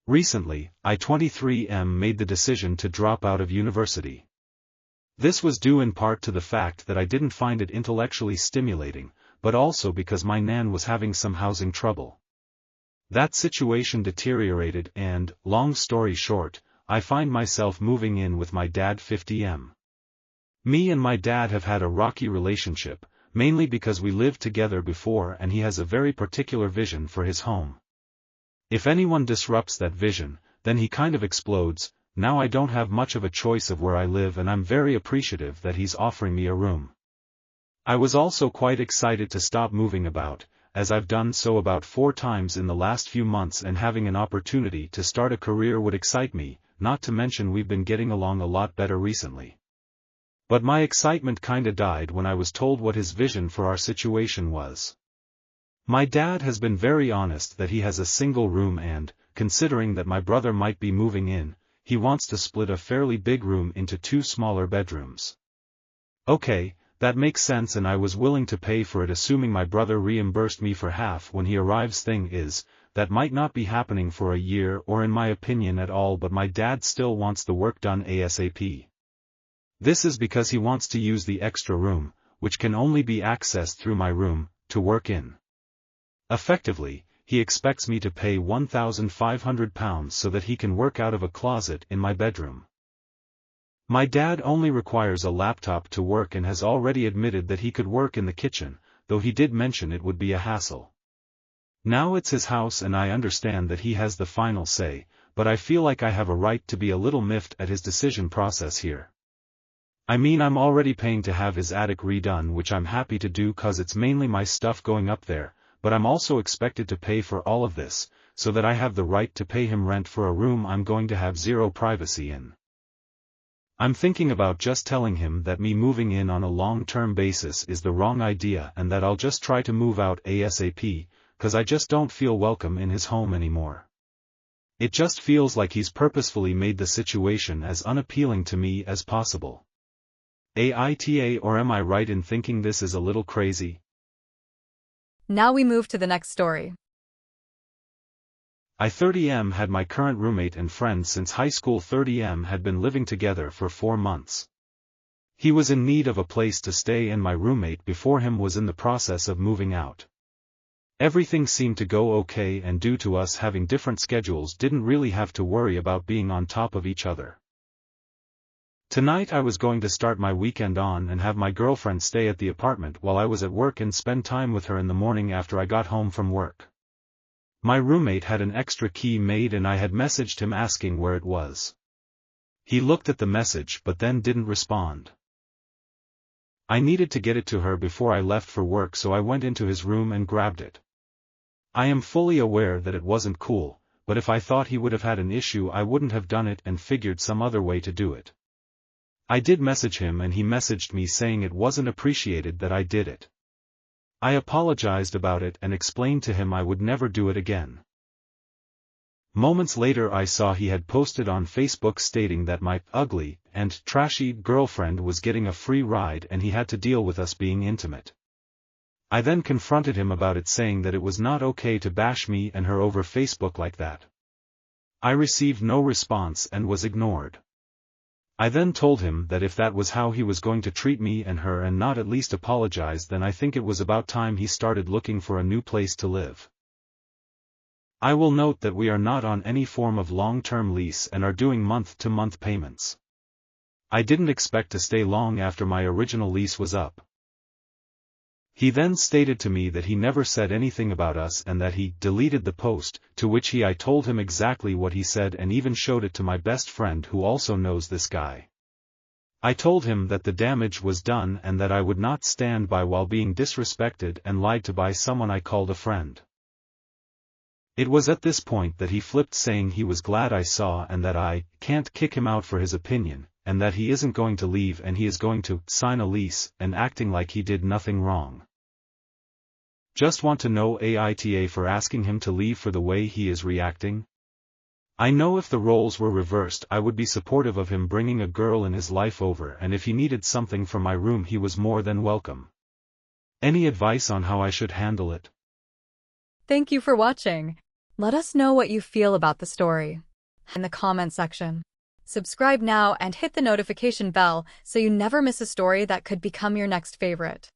Recently, I 23M made the decision to drop out of university. This was due in part to the fact that I didn't find it intellectually stimulating, but also because my nan was having some housing trouble. That situation deteriorated and, long story short, I find myself moving in with my dad 50M. Me and my dad have had a rocky relationship, mainly because we lived together before and he has a very particular vision for his home. If anyone disrupts that vision, then he kind of explodes. Now I don't have much of a choice of where I live and I'm very appreciative that he's offering me a room. I was also quite excited to stop moving about, as I've done so about 4 times in the last few months, and having an opportunity to start a career would excite me, not to mention we've been getting along a lot better recently. But my excitement kinda died when I was told what his vision for our situation was. My dad has been very honest that he has a single room and, considering that my brother might be moving in, he wants to split a fairly big room into 2 smaller bedrooms. Okay, that makes sense and I was willing to pay for it assuming my brother reimbursed me for half when he arrives. Thing is, that might not be happening for a year or in my opinion at all, but my dad still wants the work done ASAP. This is because he wants to use the extra room, which can only be accessed through my room, to work in. Effectively, he expects me to pay £1,500 so that he can work out of a closet in my bedroom. My dad only requires a laptop to work and has already admitted that he could work in the kitchen, though he did mention it would be a hassle. Now it's his house and I understand that he has the final say, but I feel like I have a right to be a little miffed at his decision process here. I mean, I'm already paying to have his attic redone, which I'm happy to do cause it's mainly my stuff going up there, but I'm also expected to pay for all of this, so that I have the right to pay him rent for a room I'm going to have zero privacy in. I'm thinking about just telling him that me moving in on a long-term basis is the wrong idea and that I'll just try to move out ASAP, cause I just don't feel welcome in his home anymore. It just feels like he's purposefully made the situation as unappealing to me as possible. AITA, or am I right in thinking this is a little crazy? Now we move to the next story. I 30M had my current roommate and friend since high school. 30M had been living together for 4 months. He was in need of a place to stay and my roommate before him was in the process of moving out. Everything seemed to go okay and due to us having different schedules didn't really have to worry about being on top of each other. Tonight I was going to start my weekend on and have my girlfriend stay at the apartment while I was at work and spend time with her in the morning after I got home from work. My roommate had an extra key made and I had messaged him asking where it was. He looked at the message but then didn't respond. I needed to get it to her before I left for work, so I went into his room and grabbed it. I am fully aware that it wasn't cool, but if I thought he would have had an issue I wouldn't have done it and figured some other way to do it. I did message him and he messaged me saying it wasn't appreciated that I did it. I apologized about it and explained to him I would never do it again. Moments later I saw he had posted on Facebook stating that my ugly and trashy girlfriend was getting a free ride and he had to deal with us being intimate. I then confronted him about it, saying that it was not okay to bash me and her over Facebook like that. I received no response and was ignored. I then told him that if that was how he was going to treat me and her and not at least apologize, then I think it was about time he started looking for a new place to live. I will note that we are not on any form of long-term lease and are doing month-to-month payments. I didn't expect to stay long after my original lease was up. He then stated to me that he never said anything about us and that he deleted the post, to which I told him exactly what he said and even showed it to my best friend who also knows this guy. I told him that the damage was done and that I would not stand by while being disrespected and lied to by someone I called a friend. It was at this point that he flipped, saying he was glad I saw and that I can't kick him out for his opinion, and that he isn't going to leave and he is going to sign a lease, and acting like he did nothing wrong. Just want to know AITA for asking him to leave for the way he is reacting? I know if the roles were reversed I would be supportive of him bringing a girl in his life over, and if he needed something from my room he was more than welcome. Any advice on how I should handle it? Thank you for watching. Let us know what you feel about the story in the comment section. Subscribe now and hit the notification bell so you never miss a story that could become your next favorite.